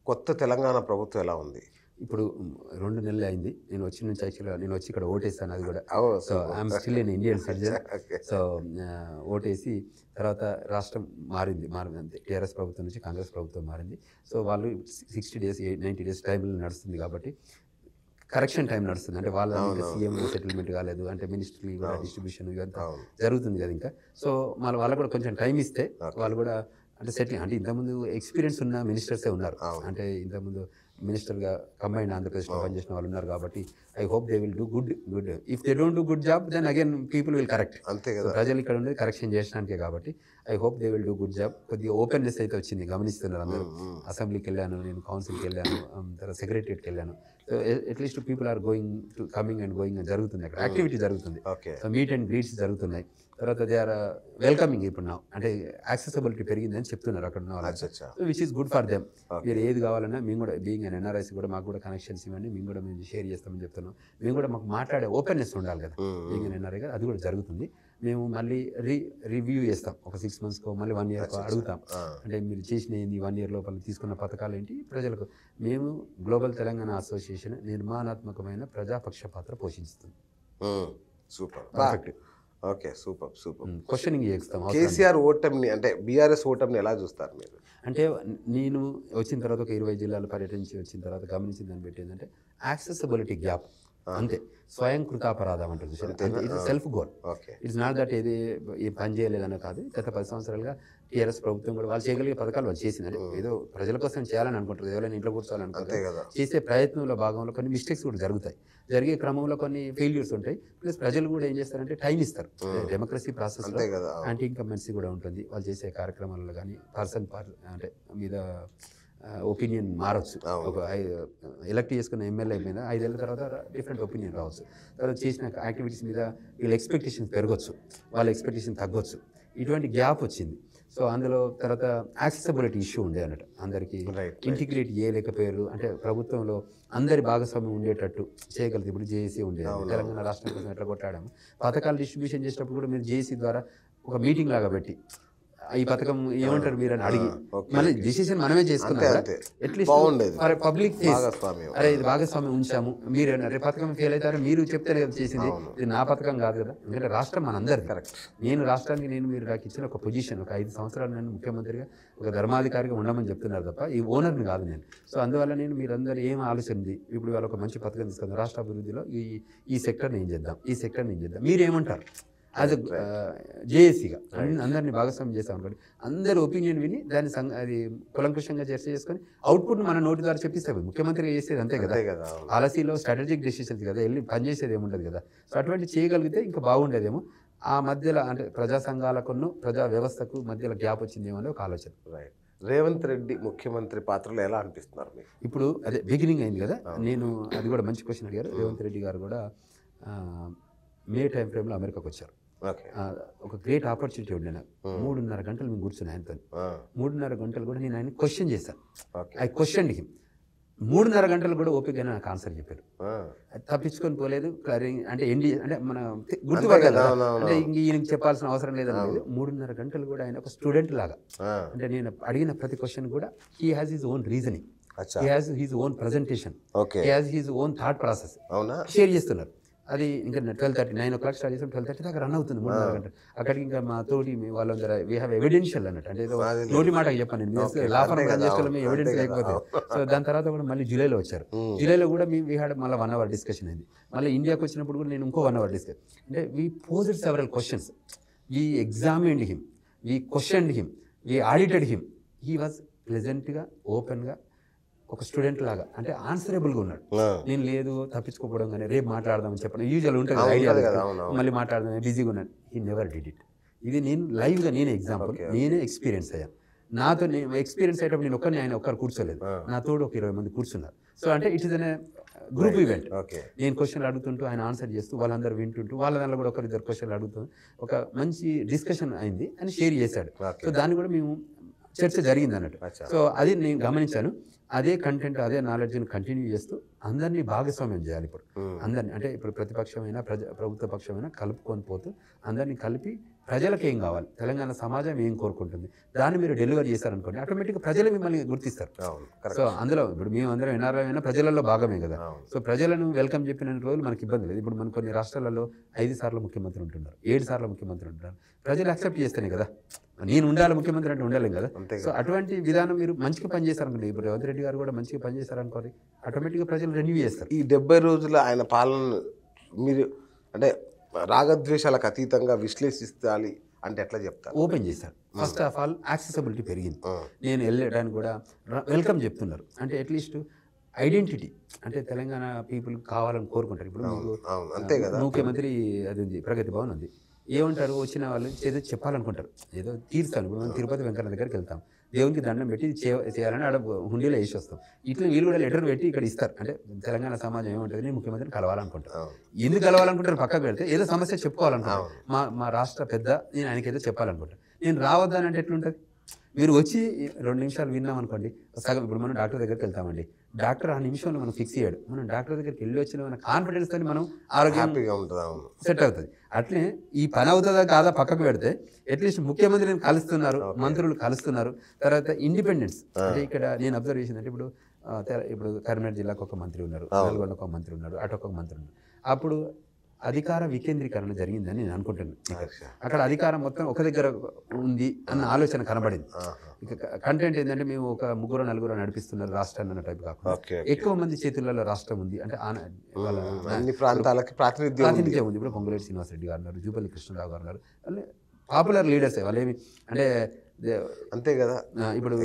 కొత్త తెలంగాణ ప్రభుత్వం ఎలా ఉంది? ఇప్పుడు 2 నెలలు అయింది నేను వచ్చి నుంచి. యాక్చువల్గా నేను వచ్చి ఇక్కడ ఓటేస్తాను, అది కూడా. Oh, so I'm still in Indian citizen. Okay. So ఓటేసి తర్వాత రాష్ట్రం మారింది అంతే. టీఆర్ఎస్ ప్రభుత్వం నుంచి కాంగ్రెస్ ప్రభుత్వం మారింది. సో వాళ్ళు 60 days 90 days టైంలో నడుస్తుంది కాబట్టి కరెక్షన్ టైం నడుస్తుంది. అంటే వాళ్ళ సీఎం సెటిల్మెంట్ కాలేదు, అంటే మినిస్ట్రీ కూడా డిస్ట్రిబ్యూషన్ ఇదంతా జరుగుతుంది కదా ఇంకా. సో వాళ్ళకు కూడా కొంచెం టైం ఇస్తే వాళ్ళు కూడా అంటే సెటిల్, అంటే ఇంతకుముందు ఎక్స్పీరియన్స్ ఉన్న మినిస్టర్సే ఉన్నారు. అంటే ఇంతకుముందు మినిస్టర్గా కంబైన్డ్ ఆంధ్రప్రదేశ్లో పనిచేసిన వాళ్ళు ఉన్నారు కాబట్టి I hope they will do good. If they don't do good job then again people will correct. అంతే కదా. ప్రజలు ఇక్కడ ఉండేది కరెక్షన్ చేయడానికే కాబట్టి I hope they will do good job. కొద్దిగా ఓపెన్నెస్ అయితే వచ్చింది, గమనిస్తున్నారు అందరూ. అసెంబ్లీకి వెళ్ళాను నేను, కౌన్సిల్కి వెళ్ళాను, తర్వాత సెక్రటరియట్కి వెళ్ళాను. So at least people are going to coming and going జరుగుతుంది, అక్కడ యాక్టివిటీ జరుగుతుంది. సో మీట్ అండ్ గ్రీట్స్ జరుగుతున్నాయి. తర్వాత దే ఆర్ వెల్కమింగ్ ఇప్పుడు నా, అంటే యాక్సెసిబిలిటీ పెరిగిందని చెప్తున్నారు అక్కడ ఉన్న వాళ్ళు, which is good for them. మీరు ఏది కావాలన్నా మేము కూడా బీయింగ్ అండ్ ఎన్ఆర్ఐసి కూడా మాకు కూడా కనెక్షన్స్ ఇవ్వండి, మేము కూడా మేము షేర్ చేస్తామని చెప్తున్నాం. మేము కూడా మాకు మాట్లాడే ఓపెన్నెస్ ఉండాలి కదా బీయింగ్ అండ్ ఎన్ఆర్ఐ కదా, అది కూడా జరుగుతుంది. మేము మళ్ళీ రివ్యూ చేస్తాం ఒక 6 monthsకో, మళ్ళీ 1 yearకో అడుగుతాం. అంటే మీరు చేసిన ఏంది, 1 year లోపల తీసుకున్న పథకాలు ఏంటి ప్రజలకు. మేము గ్లోబల్ తెలంగాణ అసోసియేషన్ నిర్మాణాత్మకమైన ప్రజాపక్ష పాత్ర పోషిస్తుంది. Super, perfect. Okay, super. Questioning చేస్తాం. కేసీఆర్ ఓటమిని, అంటే బీఆర్ఎస్ ఓటమిని ఎలా చూస్తారు మీరు? అంటే నేను వచ్చిన తర్వాత ఒక 20 జిల్లాలు పర్యటించి వచ్చిన తర్వాత గమనించిన దాన్ని బట్టి ఏంటంటే యాక్సెసిబిలిటీ గ్యాప్ అంతే. స్వయం కృతాపరాధం అంటారు, ఇది self goal. It's not that ఏది పని చేయలేదన్న కాదు. గత 10 సంవత్సరాలుగా టీఆర్ఎస్ ప్రభుత్వం కూడా వాళ్ళు చేయగలిగే పథకాలు వాళ్ళు చేసింది. అంటే ఏదో ప్రజల కోసం చేయాలని అనుకుంటారు, ఎవరైనా ఇంట్లో కూర్చోవాలనుకుంటారు. చేసే ప్రయత్నంలో భాగంలో కొన్ని మిస్టేక్స్ కూడా జరుగుతాయి. జరిగే క్రమంలో కొన్ని ఫెయిల్యూర్స్ ఉంటాయి. ప్లస్ ప్రజలు కూడా ఏం చేస్తారంటే టైం ఇస్తారు. డెమోక్రసీ ప్రాసెస్లో యాంటీ ఇన్కంబెన్సీ కూడా ఉంటుంది. వాళ్ళు చేసే కార్యక్రమాల్లో కానీ అంటే మీద ఒపీనియన్ మారచ్చు. ఒక ఎలక్ట్ చేసుకున్న ఎమ్మెల్యే మీద 5 ఏళ్ళ తర్వాత డిఫరెంట్ ఒపీనియన్ రావచ్చు. తర్వాత చేసిన యాక్టివిటీస్ మీద వీళ్ళ ఎక్స్పెక్టేషన్ పెరగచ్చు, వాళ్ళ ఎక్స్పెక్టేషన్ తగ్గొచ్చు. ఇటువంటి గ్యాప్ వచ్చింది. సో అందులో తర్వాత యాక్సెసిబిలిటీ ఇష్యూ ఉండే అన్నట్టు. అందరికీ ఇంటిగ్రేట్ చేయలేకపోయారు. అంటే ప్రభుత్వంలో అందరి భాగస్వామ్యం ఉండేటట్టు చేయగలిగితే. ఇప్పుడు జేఏసీ ఉండేది, తెలంగాణ రాష్ట్రం కోసం ఎట్లా కొట్టాడాము. పథకాలు డిస్ట్రిబ్యూషన్ చేసేటప్పుడు కూడా మీరు జేఏసీ ద్వారా ఒక మీటింగ్ లాగా పెట్టి ఈ పథకం ఏమంటారు మీరు అని అడిగి మళ్ళీ డిసిషన్ మనమే చేసుకున్నాం. అట్లీస్ట్ పబ్లిక్ అరే ఇది భాగస్వామ్యం ఉంచాము, మీరు రేపు పథకం ఫెయిల్ అవుతారో మీరు చెప్తేనే కదా చేసింది, ఇది నా పథకం కాదు కదా. ఎందుకంటే రాష్ట్రం మనందరిది. కరెక్ట్. నేను రాష్ట్రానికి మీరు నాకు ఇచ్చిన ఒక పొజిషన్, ఒక 5 సంవత్సరాలు నేను ముఖ్యమంత్రిగా ఒక ధర్మాధికారిగా ఉండమని చెప్తున్నారు తప్ప ఈ ఓనర్ని కాదు నేను. సో అందువల్ల నేను మీరందరూ ఏం ఆలోచన ఇప్పుడు వాళ్ళ ఒక మంచి పథకం తీసుకుందాం, రాష్ట్ర అభివృద్ధిలో ఈ సెక్టర్ని ఏం చేద్దాం, ఈ సెక్టర్ని ఏం చేద్దాం, మీరేమంటారు యాజ్ జేఏసీగా అందరినీ భాగస్వామ్యం చేస్తాం అనుకోండి. అందరి ఒపీనియన్ విని దాన్ని అది కులంకుషంగా చర్చ చేసుకొని అవుట్పుట్ మన నోటి ద్వారా చెప్పిస్తాం. ముఖ్యమంత్రిగా చేసేది అంతే కదా, పాలసీలో స్ట్రాటజిక్ డెసిషన్స్ కదా, వెళ్ళి పనిచేసేది ఏముండదు కదా. సో అటువంటి చేయగలిగితే ఇంకా బాగుండేదేమో. ఆ మధ్యలో అంటే ప్రజా సంఘాలకును ప్రజా వ్యవస్థకు మధ్యలో గ్యాప్ వచ్చిందేమో అని ఒక ఆలోచన. రేవంత్ రెడ్డి ముఖ్యమంత్రి పాత్రలో ఎలా అనిపిస్తున్నారు మీకు? ఇప్పుడు అదే బిగినింగ్ అయింది కదా, నేను అది కూడా మంచి క్వశ్చన్ అడిగారు. రేవంత్ రెడ్డి గారు కూడా మే టైం ఫ్రేమ్లో అమెరికాకు వచ్చారు. ఒక గ్రేట్ ఆపర్చునిటీ ఉండే నాకు. 3.5 గంటలు మేము కూర్చుని ఆయనతో. 3.5 గంటలు కూడా నేను ఆయన క్వశ్చన్ చేశాను. I question him. 3.5 గంటలు కూడా ఓపికగా నాకు ఆన్సర్ చెప్పారు. తప్పించుకొని పోలేదు. అంటే అంటే మన గుర్తుపడగలదా అంటే ఇంక ఈయనకి చెప్పాల్సిన అవసరం లేదని 3.5 గంటలు కూడా ఆయన ఒక స్టూడెంట్ లాగా. అంటే నేను అడిగిన ప్రతి క్వశ్చన్ కూడా he has his own reasoning, he has his own presentation, he has his own thought process share చేస్తున్నారు. అది ఇంకా 12:30 9 o'clock స్టార్ట్ చేసాం, 12:30 దాకా రన్ అవుతుంది 3.5 గంటలు. అక్కడికి ఇంకా మా తోటి వాళ్ళందరూ వీ హ్యావ్ ఎవిడెన్షియల్ అన్నట్టు. అంటే ఏదో నోటి మాటకి చెప్పాను నేను, లాఫర్ రన్ చేసుకోవడం ఎవిడెన్స్ లేకపోతే. సో దాని తర్వాత కూడా మళ్ళీ జూలైలో వచ్చారు. జూలైలో కూడా మేము వీ హ్యాడ్ మళ్ళీ 1 hour డిస్కషన్ అయింది. మళ్ళీ ఇండియాకి వచ్చినప్పుడు కూడా నేను ఇంకో 1 hour డిస్కషన్. అంటే we posed several questions, we examined him, we questioned him, we audited him. He was ప్లెజెంట్గా, ఓపెన్గా, ఒక స్టూడెంట్ లాగా, అంటే ఆన్సరబుల్గా ఉన్నాడు. నేను లేదు తప్పించుకోవడం కానీ రేపు మాట్లాడదామని చెప్పడం యూజువల్ ఉంటుంది ఐడియా, మళ్ళీ మాట్లాడదాం బిజీగా ఉన్నాడు. He never did it. ఇది నేను లైవ్గా నేనే ఎగ్జాంపుల్, నేనే ఎక్స్పీరియన్స్ అయ్యాను. నాతో నేను ఎక్స్పీరియన్స్ అయ్యేటప్పుడు నేను ఒక్కరిని, ఆయన ఒక్కరు కూర్చోలేదు, నాతోడు ఒక 20 మంది కూర్చున్నారు. సో అంటే ఇట్ ఇస్ అనే గ్రూప్ ఈవెంట్. నేను క్వశ్చన్లు అడుగుతుంటూ ఆయన ఆన్సర్ చేస్తూ వాళ్ళందరూ వింటుంటూ వాళ్ళ దాంట్లో కూడా 1-2 క్వశ్చన్లు అడుగుతూ ఒక మంచి డిస్కషన్ అయింది అని షేర్ చేశాడు. సో దాన్ని కూడా మేము చర్చ జరిగింది అన్నట్టు. సో అది నేను గమనించాను. అదే కంటెంట్, అదే నాలెడ్జ్ని కంటిన్యూ చేస్తూ అందరినీ భాగస్వామ్యం చేయాలి. ఇప్పుడు అందరినీ, అంటే ఇప్పుడు ప్రతిపక్షమైన ప్రభుత్వ పక్షమైన కలుపుకొని పోతూ అందరినీ కలిపి ప్రజలకు ఏం కావాలి, తెలంగాణ సమాజం ఏం కోరుకుంటుంది, దాన్ని మీరు డెలివర్ చేశారనుకోండి, ఆటోమేటిక్గా ప్రజలు మిమ్మల్ని గుర్తిస్తారు. అవును, correct. సో అందులో ఇప్పుడు మేము అందరం ఎన్ఆర్ఐ అయినా ప్రజలలో భాగమే కదా. అవును. సో ప్రజలను వెల్కమ్ చెప్పిన రోజులు మనకి ఇబ్బంది లేదు. ఇప్పుడు మన కొన్ని రాష్ట్రాలలో 5 సార్లు ముఖ్యమంత్రి ఉంటున్నారు, 7 సార్లు ముఖ్యమంత్రి ఉంటున్నారు. ప్రజలు యాక్సెప్ట్ చేస్తేనే కదా నేను ఉండాలి ముఖ్యమంత్రి అంటే ఉండలేం కదా. అంతే సో అటువంటి విధానం మీరు మంచిగా పనిచేశారనుకోండి, ఇప్పుడు రేవంత్ రెడ్డి గారు కూడా మంచిగా పనిచేశారనుకోండి, ఆటోమేటిక్గా ప్రజలు రెన్యూ చేస్తారు. ఈ 70 రోజుల ఆయన పాలన మీరు అంటే రాగద్వేషాలకు అతీతంగా విశ్లేషించాలి అంటే ఎట్లా చెప్తారు? ఓపెన్ చేశారు. ఫస్ట్ ఆఫ్ ఆల్ యాక్సెసిబిలిటీ పెరిగింది. నేను వెళ్ళడానికి కూడా వెల్కమ్ చెప్తున్నారు. అంటే అట్లీస్ట్ ఐడెంటిటీ అంటే తెలంగాణ పీపుల్ కావాలని కోరుకుంటారు. ఇప్పుడు మీకు అంతే కదా, ముఖ్యమంత్రి అది ఉంది, ప్రగతి భవన్ ఉంది. ఏమంటారు, వచ్చిన వాళ్ళు ఏదో చెప్పాలనుకుంటారు, ఏదో తీరుస్తాను. ఇప్పుడు మనం తిరుపతి వెంకన్న దగ్గరికి వెళ్తాం, దేవునికి దండం పెట్టి చేయాలని ఆడ హుండీలో వేసి వస్తాం. ఇట్లా వీళ్ళు కూడా లెటర్ పెట్టి ఇక్కడ ఇస్తారు. అంటే తెలంగాణ సమాజం ఏమంటుంది, నేను ముఖ్యమంత్రిని కలవాలనుకుంటాను. ఎందుకు కలవాలనుకుంటారు పక్కకు పెడితే, ఏదో సమస్య చెప్పుకోవాలనుకుంటాను. మా రాష్ట్ర పెద్ద నేను ఆయనకేదో చెప్పాలనుకుంటాను. నేను రావద్దని అంటే ఎట్లుంటుంది? మీరు వచ్చి 2 నిమిషాలు విన్నాం అనుకోండి, సగం. ఇప్పుడు మనం డాక్టర్ దగ్గరికి వెళ్తామండి, డాక్టర్ ఆ నిమిషంలో మనం ఫిక్స్ అయ్యాడు, మనం డాక్టర్ దగ్గరికి వెళ్ళి వచ్చిన మన కాన్ఫిడెన్స్ తో మనం ఆరోగ్యంగా సెట్ అవుతుంది. అట్లే ఈ పని అవుతుందా కాదా పక్కకు పెడితే అట్లీస్ట్ ముఖ్యమంత్రిని కలుస్తున్నారు, మంత్రులు కలుస్తున్నారు. తర్వాత ఇండిపెండెన్స్ అంటే ఇక్కడ నేను అబ్జర్వ్ చేసిందంటే ఇప్పుడు కరీంనగర్ జిల్లాకు ఒక మంత్రి ఉన్నారు, నల్గొండకు ఒక మంత్రి ఉన్నారు, అటు ఒక మంత్రి ఉన్నారు. అప్పుడు అధికార వికేంద్రీకరణ జరిగిందని నేను అనుకుంటున్నాను. అక్కడ అధికారం మొత్తం ఒక దగ్గర ఉంది అన్న ఆలోచన కనబడింది. ఇక కంటెంట్ ఏంటంటే మేము ఒక 3-4 నడిపిస్తున్నారు రాష్ట్రాన్ని అన్న టైప్ కాకుండా ఎక్కువ మంది చేతులలో రాష్ట్రం ఉంది. అంటే అన్ని ప్రాంతాలకి ప్రాతినిధ్యం ఉంది. ఇప్పుడు పొంగులేటి శ్రీనివాసరెడ్డి గారు ఉన్నారు, జూపల్లి కృష్ణరావు గారు ఉన్నారు, పాపులర్ లీడర్స్ వాళ్ళేమి అంటే అంతే కదా. ఇప్పుడు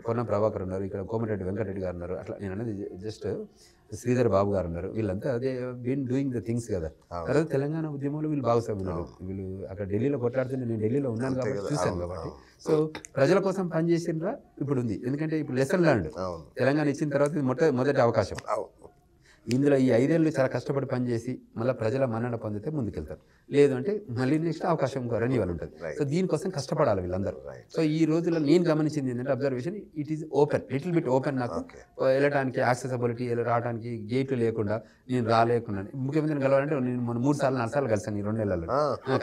పొన్నం ప్రభాకర్ ఉన్నారు, ఇక్కడ కోమటిరెడ్డి వెంకటరెడ్డి గారు ఉన్నారు. అట్లా నేను అనేది జస్ట్ శ్రీధర్ బాబు గారు ఉన్నారు. వీళ్ళంతా అదే బీన్ డూయింగ్ ద థింగ్స్ కదా. తర్వాత తెలంగాణ ఉద్యమంలో వీళ్ళు భాగస్వామి ఉన్నారు. వీళ్ళు అక్కడ ఢిల్లీలో కొట్లాడుతుంటే నేను ఢిల్లీలో ఉన్నాను కాబట్టి చూశాను కాబట్టి. సో ప్రజల కోసం పనిచేసినరా ఇప్పుడు ఉంది. ఎందుకంటే ఇప్పుడు లెసన్ లర్న్డ్, తెలంగాణ ఇచ్చిన తర్వాత ఇది మొదటి అవకాశం. ఇందులో ఈ 5 ఏళ్ళు చాలా కష్టపడి పనిచేసి మళ్ళీ ప్రజల మన్నన పొందితే ముందుకెళ్తారు. లేదు అంటే మళ్ళీ నెక్స్ట్ అవకాశం రెన్యూవల్ ఉంటుంది. సో దీనికోసం కష్టపడాలి వీళ్ళందరూ. సో ఈ రోజుల్లో నేను గమనించింది ఏంటంటే observation, it is open, little bit open. నాకు వెళ్ళడానికి యాక్సెసిబిలిటీ, రావడానికి గేట్లు లేకుండా నేను రాలేకున్నాను. ముఖ్యమంత్రిని కలవాలంటే నేను 3 సార్లు 4 సార్లు కలిసాను ఈ 2 నెలల్లో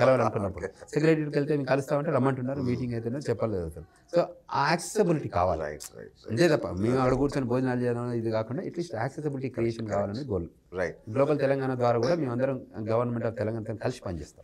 కలవాలనుకున్నప్పుడు. సెక్రటరీకి వెళ్తే మీకు కలుస్తామంటే రమ్మంటున్నారు, మీటింగ్ అయితే చెప్పలేదు. సో ఆ యాక్సెసిబిలిటీ కావాలి అంతే తప్ప మేము అక్కడ కూర్చొని భోజనాలు చేయడం ఇది కాకుండా అట్లీస్ట్ యాక్సెసిబిలిటీ క్రియేషన్ కావాలని గోల్. గ్లోబల్ తెలంగాణ ద్వారా కూడా మేమందరం గవర్నమెంట్ ఆఫ్ తెలంగాణ కలిసి పనిచేస్తాం.